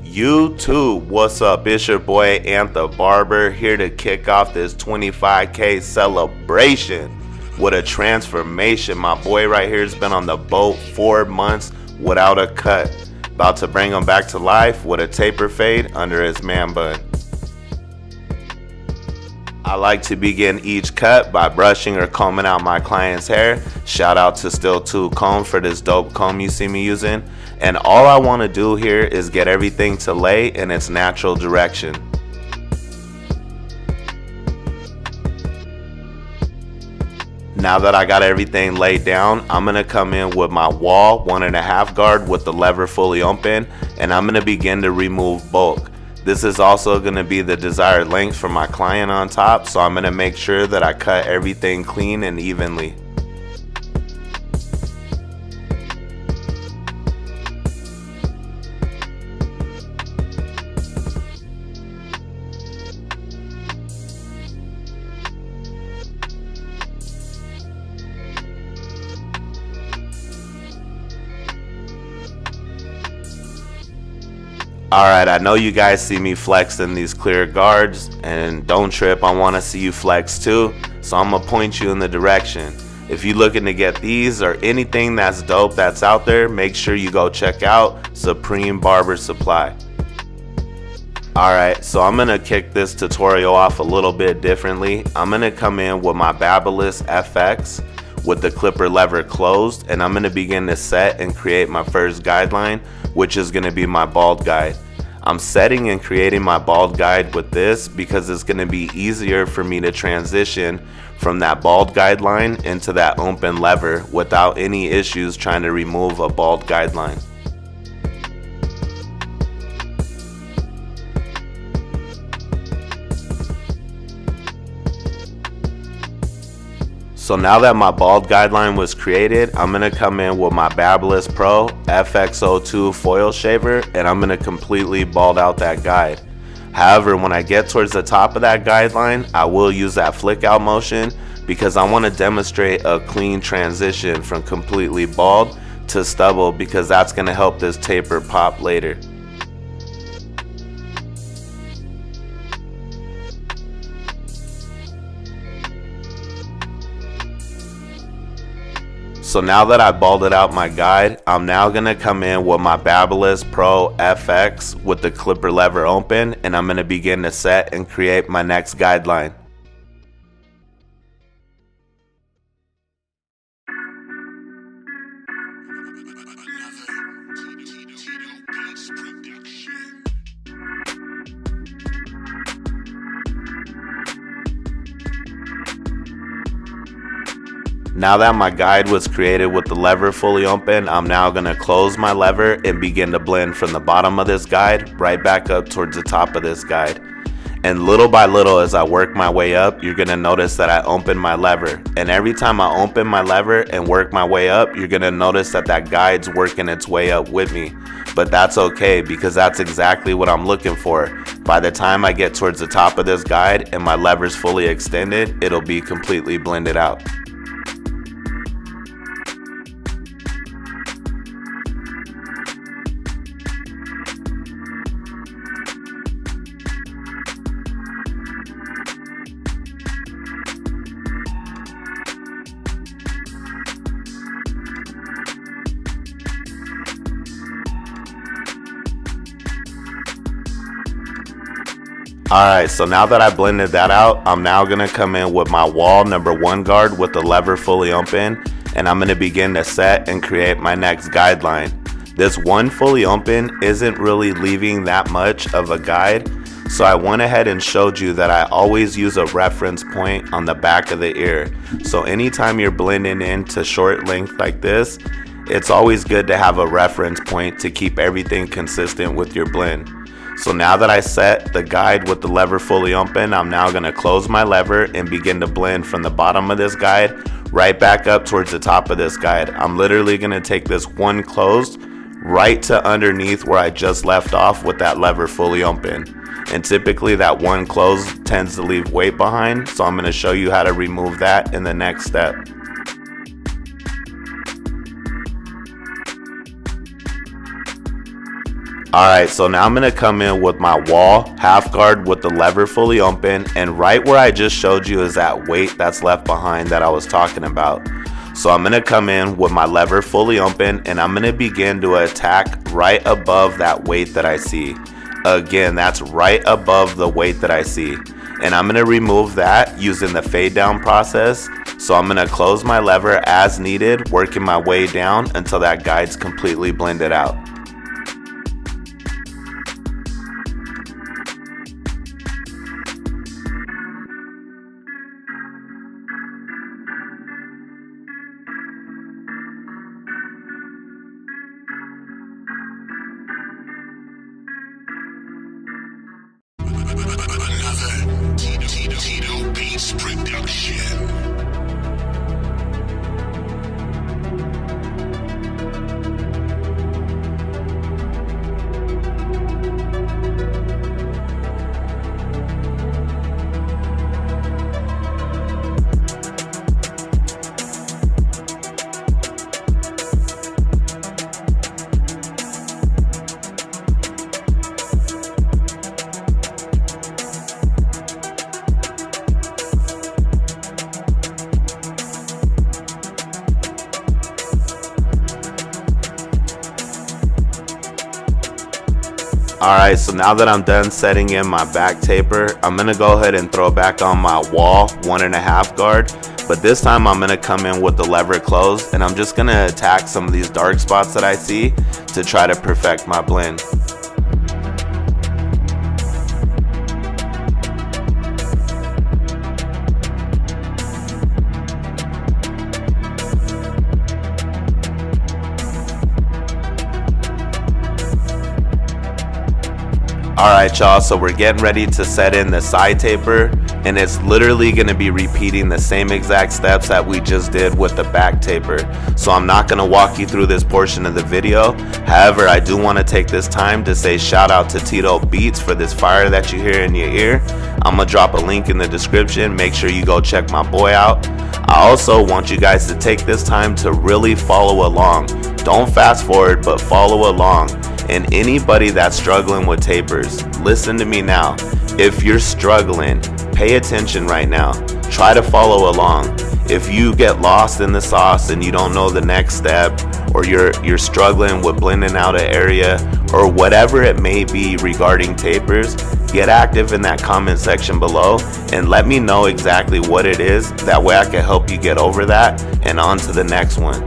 YouTube, what's up? It's your boy Antha Barber here to kick off this 25K celebration with a transformation. My boy right here has been on the boat 4 months without a cut. About to bring him back to life with a taper fade under his man bun. I like to begin each cut by brushing or combing out my client's hair. Shout out to Still 2 Comb for this dope comb you see me using. And all I want to do here is get everything to lay in its natural direction. Now that I got everything laid down, I'm going to come in with my wall 1.5 guard with the lever fully open, and I'm going to begin to remove bulk. This is also going to be the desired length for my client on top, so I'm going to make sure that I cut everything clean and evenly. Alright, I know you guys see me flexing these clear guards, and don't trip, I want to see you flex too, so I'm going to point you in the direction. If you're looking to get these or anything that's dope that's out there, make sure you go check out Supreme Barber Supply. Alright, so I'm going to kick this tutorial off a little bit differently. I'm going to come in with my Babyliss FX with the clipper lever closed, and I'm going to begin to set and create my first guideline, which is going to be my bald guide. I'm setting and creating my bald guide with this because it's going to be easier for me to transition from that bald guideline into that open lever without any issues trying to remove a bald guideline. So now that my bald guideline was created, I'm going to come in with my Babyliss Pro FX02 foil shaver, and I'm going to completely bald out that guide. However, when I get towards the top of that guideline, I will use that flick out motion because I want to demonstrate a clean transition from completely bald to stubble, because that's going to help this taper pop later. So now that I balded out my guide, I'm now going to come in with my Babyliss Pro FX with the clipper lever open, and I'm going to begin to set and create my next guideline. Now that my guide was created with the lever fully open, I'm now going to close my lever and begin to blend from the bottom of this guide right back up towards the top of this guide. And little by little, as I work my way up, you're going to notice that I open my lever. And every time I open my lever and work my way up, you're going to notice that that guide's working its way up with me. But that's okay, because that's exactly what I'm looking for. By the time I get towards the top of this guide and my lever's fully extended, it'll be completely blended out. Alright, so now that I blended that out, I'm now going to come in with my wall #1 guard with the lever fully open, and I'm going to begin to set and create my next guideline. This one fully open isn't really leaving that much of a guide, so I went ahead and showed you that I always use a reference point on the back of the ear. So anytime you're blending into short length like this, it's always good to have a reference point to keep everything consistent with your blend. So now that I set the guide with the lever fully open, I'm now going to close my lever and begin to blend from the bottom of this guide right back up towards the top of this guide. I'm literally going to take this one closed right to underneath where I just left off with that lever fully open. And typically that one closed tends to leave weight behind, so I'm going to show you how to remove that in the next step. Alright, so now I'm going to come in with my wall half guard with the lever fully open, and right where I just showed you is that weight that's left behind that I was talking about. So I'm going to come in with my lever fully open, and I'm going to begin to attack right above that weight that I see. Again, that's right above the weight that I see. And I'm going to remove that using the fade down process. So I'm going to close my lever as needed, working my way down until that guide's completely blended out. Another Tito Beats production. Alright, so now that I'm done setting in my back taper, I'm going to go ahead and throw back on my wall 1.5 guard. But this time I'm going to come in with the lever closed, and I'm just going to attack some of these dark spots that I see to try to perfect my blend. Alright y'all, so we're getting ready to set in the side taper, and it's literally going to be repeating the same exact steps that we just did with the back taper. So I'm not going to walk you through this portion of the video. However, I do want to take this time to say shout out to Tito Beats for this fire that you hear in your ear. I'm going to drop a link in the description. Make sure you go check my boy out. I also want you guys to take this time to really follow along. Don't fast forward, but follow along. And anybody that's struggling with tapers, listen to me now. If you're struggling, pay attention right now. Try to follow along. If you get lost in the sauce and you don't know the next step, or you're struggling with blending out an area, or whatever it may be regarding tapers, get active in that comment section below and let me know exactly what it is. That way I can help you get over that and on to the next one.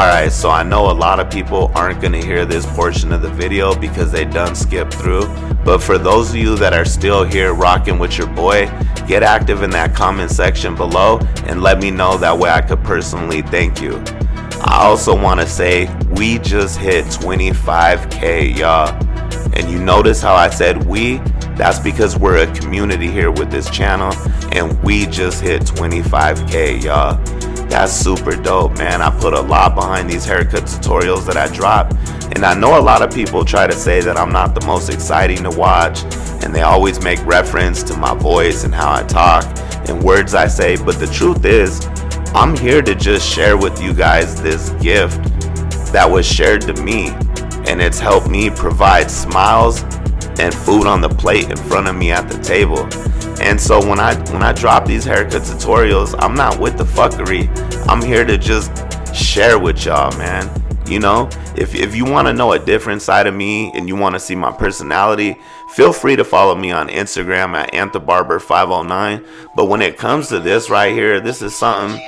Alright, so I know a lot of people aren't going to hear this portion of the video because they done skipped through. But for those of you that are still here rocking with your boy, get active in that comment section below and let me know. That way I could personally thank you. I also want to say we just hit 25K, y'all. And you notice how I said we? That's because we're a community here with this channel, and we just hit 25K, y'all. That's super dope, man. I put a lot behind these haircut tutorials that I drop, and I know a lot of people try to say that I'm not the most exciting to watch, and they always make reference to my voice and how I talk and words I say, but the truth is, I'm here to just share with you guys this gift that was shared to me, and it's helped me provide smiles and food on the plate in front of me at the table. And so when I drop these haircut tutorials, I'm not with the fuckery. I'm here to just share with y'all, man. You know, if you want to know a different side of me and you want to see my personality, feel free to follow me on Instagram at AnthaBarber509. But when it comes to this right here, this is something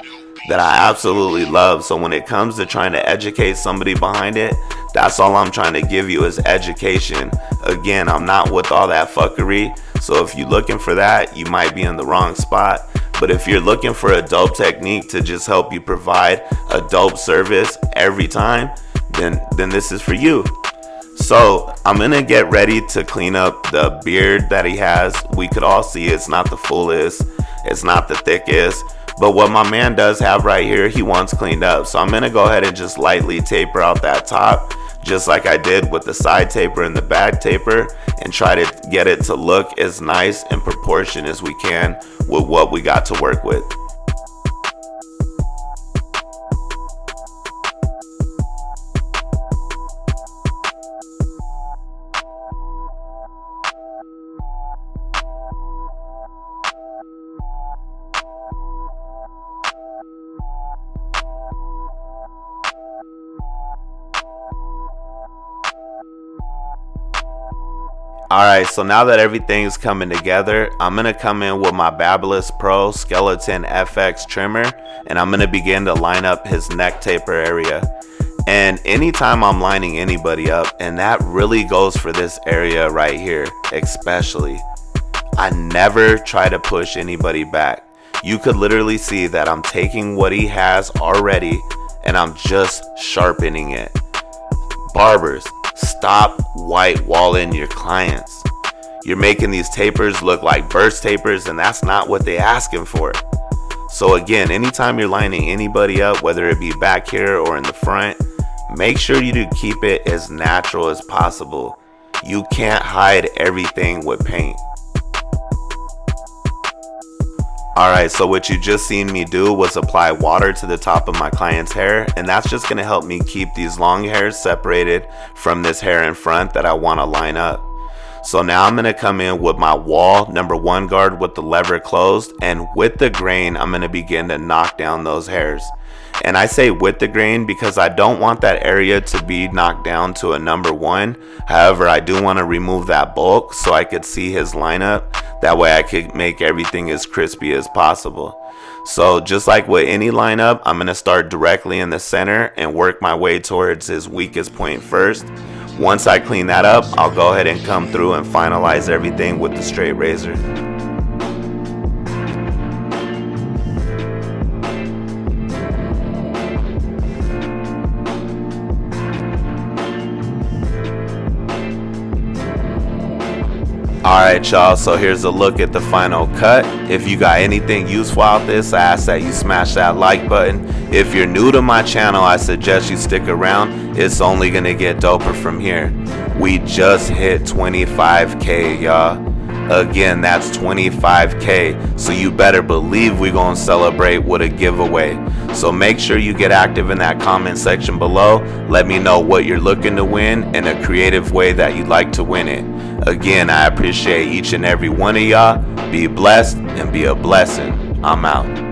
that I absolutely love. So when it comes to trying to educate somebody behind it, that's all I'm trying to give you is education. Again, I'm not with all that fuckery. So if you're looking for that, you might be in the wrong spot. But if you're looking for a dope technique to just help you provide a dope service every time, then this is for you. So I'm gonna get ready to clean up the beard that he has. We could all see it's not the fullest, it's not the thickest, but what my man does have right here, he wants cleaned up. So I'm gonna go ahead and just lightly taper out that top, just like I did with the side taper and the back taper, and try to get it to look as nice and proportioned as we can with what we got to work with. Alright, so now that everything's coming together, I'm going to come in with my Babyliss Pro Skeleton FX trimmer, and I'm going to begin to line up his neck taper area. And anytime I'm lining anybody up, and that really goes for this area right here especially, I never try to push anybody back. You could literally see that I'm taking what he has already and I'm just sharpening it. Barbers, stop white walling your clients. You're making these tapers look like burst tapers, and that's not what they're asking for. So again, anytime you're lining anybody up, whether it be back here or in the front, make sure you do keep it as natural as possible. You can't hide everything with paint. Alright, so what you just seen me do was apply water to the top of my client's hair, and that's just going to help me keep these long hairs separated from this hair in front that I want to line up. So now I'm going to come in with my wall #1 guard with the lever closed, and with the grain I'm going to begin to knock down those hairs. And I say with the grain because I don't want that area to be knocked down to a #1. However, I do want to remove that bulk so I could see his lineup. That way I could make everything as crispy as possible. So just like with any lineup, I'm going to start directly in the center and work my way towards his weakest point first. Once I clean that up, I'll go ahead and come through and finalize everything with the straight razor. Alright y'all, so here's a look at the final cut. If you got anything useful out this, I ask that you smash that like button. If you're new to my channel, I suggest you stick around. It's only gonna get doper from here. We just hit 25K, y'all. Again, that's 25K, so you better believe we're gonna celebrate with a giveaway. So make sure you get active in that comment section below. Let me know what you're looking to win and a creative way that you'd like to win it. Again, I appreciate each and every one of y'all. Be blessed and be a blessing. I'm out.